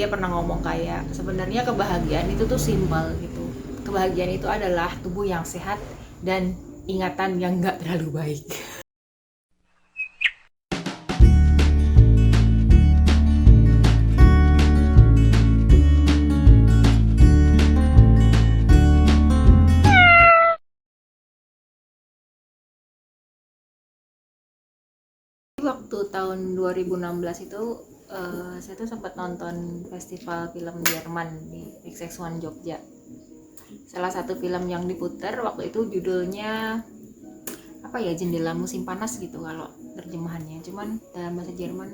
Dia pernah ngomong kayak sebenarnya kebahagiaan itu tuh simpel gitu. Kebahagiaan itu adalah tubuh yang sehat dan ingatan yang nggak terlalu baik. Waktu tahun 2016 itu saya tuh sempat nonton festival film Jerman di XX1 Jogja. Salah satu film yang diputar waktu itu judulnya apa ya, Jendela Musim Panas gitu kalau terjemahannya, cuman dalam bahasa Jerman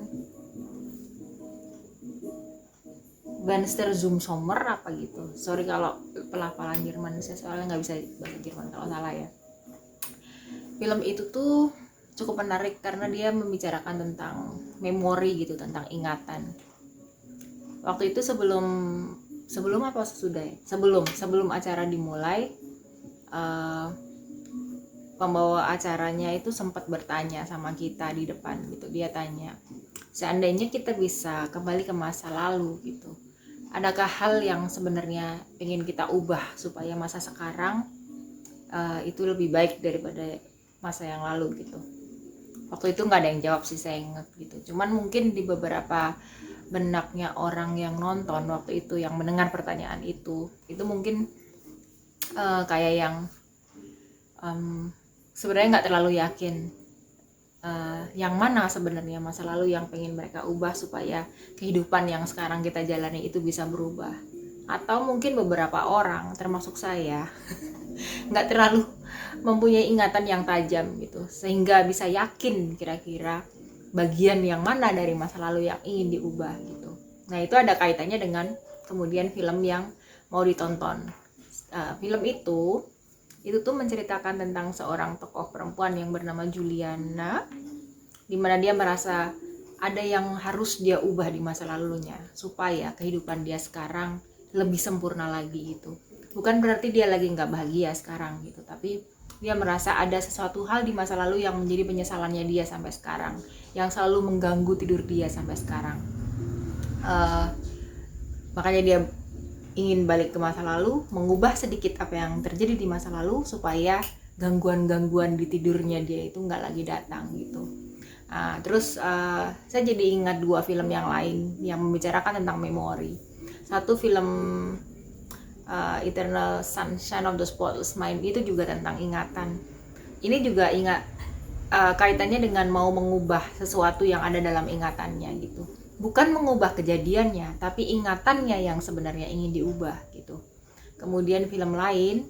Banster Zoom Sommer apa gitu. Sorry kalau pelafalan Jerman saya soalnya nggak bisa bahasa Jerman kalau salah ya. Film itu tuh cukup menarik karena dia membicarakan tentang memori gitu, tentang ingatan. Waktu itu sebelum apa sesudah ya? Sebelum acara dimulai, uh, pembawa acaranya itu sempat bertanya sama kita di depan gitu. Dia tanya, seandainya kita bisa kembali ke masa lalu gitu, adakah hal yang sebenarnya ingin kita ubah supaya masa sekarang itu lebih baik daripada masa yang lalu gitu. Waktu itu nggak ada yang jawab sih, saya inget gitu. Cuman mungkin di beberapa benaknya orang yang nonton waktu itu, yang mendengar pertanyaan itu mungkin kayak yang sebenarnya nggak terlalu yakin yang mana sebenarnya masa lalu yang pengen mereka ubah supaya kehidupan yang sekarang kita jalani itu bisa berubah. Atau mungkin beberapa orang termasuk saya nggak terlalu mempunyai ingatan yang tajam gitu, sehingga bisa yakin kira-kira bagian yang mana dari masa lalu yang ingin diubah gitu. Nah itu ada kaitannya dengan kemudian film yang mau ditonton. Film itu tuh menceritakan tentang seorang tokoh perempuan yang bernama Juliana, dimana dia merasa ada yang harus dia ubah di masa lalunya supaya kehidupan dia sekarang lebih sempurna lagi gitu. Bukan berarti dia lagi nggak bahagia sekarang gitu, tapi dia merasa ada sesuatu hal di masa lalu yang menjadi penyesalannya dia sampai sekarang, yang selalu mengganggu tidur dia sampai sekarang. Makanya dia ingin balik ke masa lalu, mengubah sedikit apa yang terjadi di masa lalu supaya gangguan-gangguan di tidurnya dia itu nggak lagi datang gitu. Terus saya jadi ingat dua film yang lain yang membicarakan tentang memori. Satu film Eternal Sunshine of the Spotless Mind itu juga tentang ingatan. Ini juga kaitannya dengan mau mengubah sesuatu yang ada dalam ingatannya gitu. Bukan mengubah kejadiannya, tapi ingatannya yang sebenarnya ingin diubah gitu. Kemudian film lain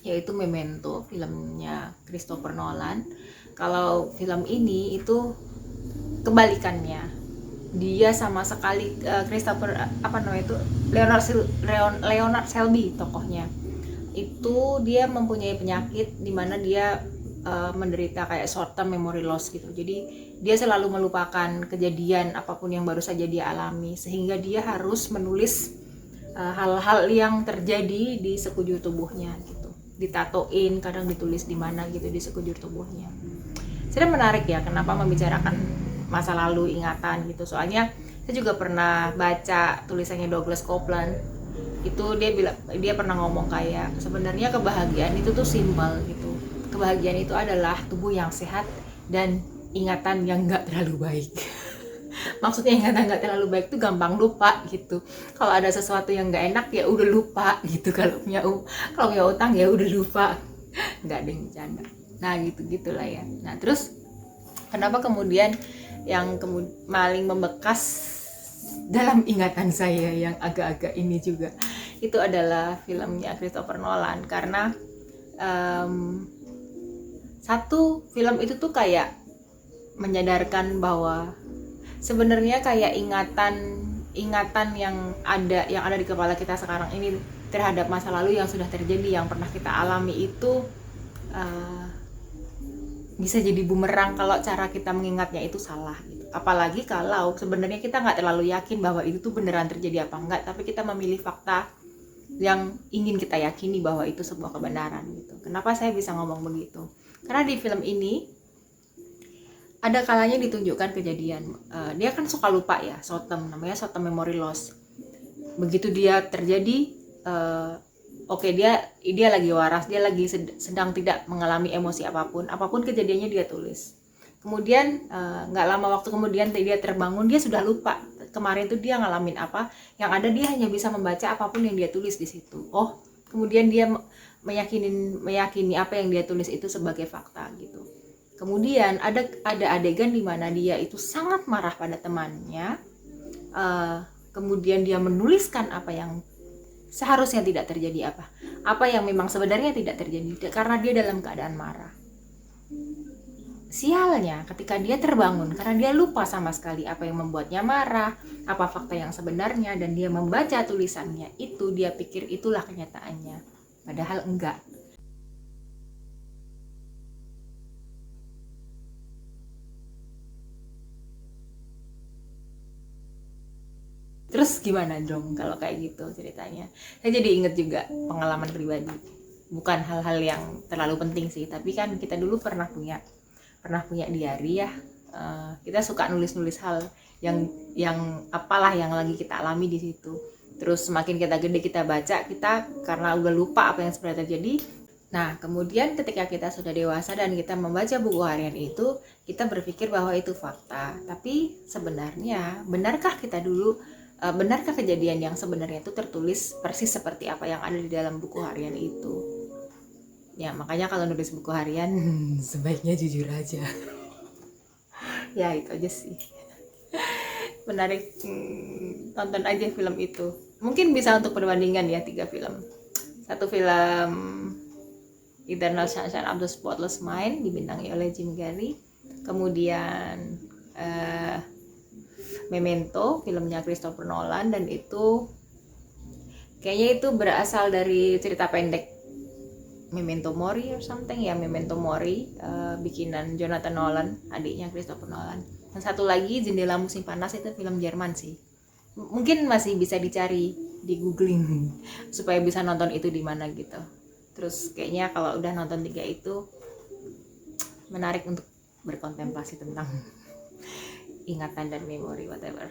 yaitu Memento, filmnya Christopher Nolan. Kalau film ini itu kebalikannya, dia sama sekali Christopher apa namanya itu Leonard Selby tokohnya itu, dia mempunyai penyakit di mana dia menderita kayak short term memory loss gitu. Jadi dia selalu melupakan kejadian apapun yang baru saja dia alami, sehingga dia harus menulis hal-hal yang terjadi di sekujur tubuhnya gitu, ditatoin, kadang ditulis di mana gitu di sekujur tubuhnya. Sebenarnya menarik ya kenapa membicarakan masa lalu, ingatan gitu. Soalnya saya juga pernah baca tulisannya Douglas Coupland. Itu dia pernah ngomong kayak sebenarnya kebahagiaan itu tuh simpel gitu. Kebahagiaan itu adalah tubuh yang sehat dan ingatan yang nggak terlalu baik. Maksudnya ingatan nggak terlalu baik tuh gampang lupa gitu. Kalau ada sesuatu yang nggak enak ya udah lupa gitu. Kalau punya utang ya udah lupa. Nggak ada yang bercanda. Nah gitu gitulah ya. Nah terus kenapa kemudian yang paling membekas dalam ingatan saya yang agak-agak ini juga itu adalah filmnya Christopher Nolan, karena satu, film itu tuh kayak menyadarkan bahwa sebenarnya kayak ingatan yang ada di kepala kita sekarang ini terhadap masa lalu yang sudah terjadi, yang pernah kita alami itu bisa jadi bumerang kalau cara kita mengingatnya itu salah gitu. Apalagi kalau sebenarnya kita nggak terlalu yakin bahwa itu tuh beneran terjadi apa enggak, tapi kita memilih fakta yang ingin kita yakini bahwa itu sebuah kebenaran gitu. Kenapa saya bisa ngomong begitu? Karena di film ini ada kalanya ditunjukkan kejadian, dia kan suka lupa ya, short term, namanya short term memory loss. Begitu dia terjadi, oke, dia lagi waras, dia lagi sedang tidak mengalami emosi apapun kejadiannya dia tulis. Kemudian nggak lama waktu kemudian dia terbangun, dia sudah lupa kemarin tuh dia ngalamin apa. Yang ada dia hanya bisa membaca apapun yang dia tulis di situ. Oh, kemudian dia meyakini apa yang dia tulis itu sebagai fakta gitu. Kemudian ada adegan di mana dia itu sangat marah pada temannya. Kemudian dia menuliskan apa yang seharusnya tidak terjadi, apa yang memang sebenarnya tidak terjadi, karena dia dalam keadaan marah. Sialnya ketika dia terbangun, karena dia lupa sama sekali apa yang membuatnya marah, apa fakta yang sebenarnya, dan dia membaca tulisannya itu, dia pikir itulah kenyataannya, padahal enggak. Terus gimana dong kalau kayak gitu ceritanya? Saya jadi inget juga pengalaman pribadi. Bukan hal-hal yang terlalu penting sih, tapi kan kita dulu pernah punya diary ya. Kita suka nulis-nulis hal yang apalah yang lagi kita alami di situ. Terus semakin kita gede kita baca, kita karena udah lupa apa yang sebenarnya terjadi. Nah, kemudian ketika kita sudah dewasa dan kita membaca buku harian itu, kita berpikir bahwa itu fakta. Tapi sebenarnya, benarkah kejadian yang sebenarnya itu tertulis persis seperti apa yang ada di dalam buku harian itu? Ya, makanya kalau nulis buku harian sebaiknya jujur aja. Ya, itu aja sih. Menarik, tonton aja film itu. Mungkin bisa untuk perbandingan ya, 3 film. Satu film Eternal Sunshine of the Spotless Mind dibintangi oleh Jim Carrey. Kemudian Memento, filmnya Christopher Nolan, dan itu kayaknya itu berasal dari cerita pendek Memento Mori or something ya, Memento Mori, bikinan Jonathan Nolan, adiknya Christopher Nolan. Dan satu lagi Jendela Musim Panas, itu film Jerman sih. Mungkin masih bisa dicari di googling supaya bisa nonton itu di mana gitu. Terus kayaknya kalau udah nonton 3 itu menarik untuk berkontemplasi tentang ingatan dan memori whatever.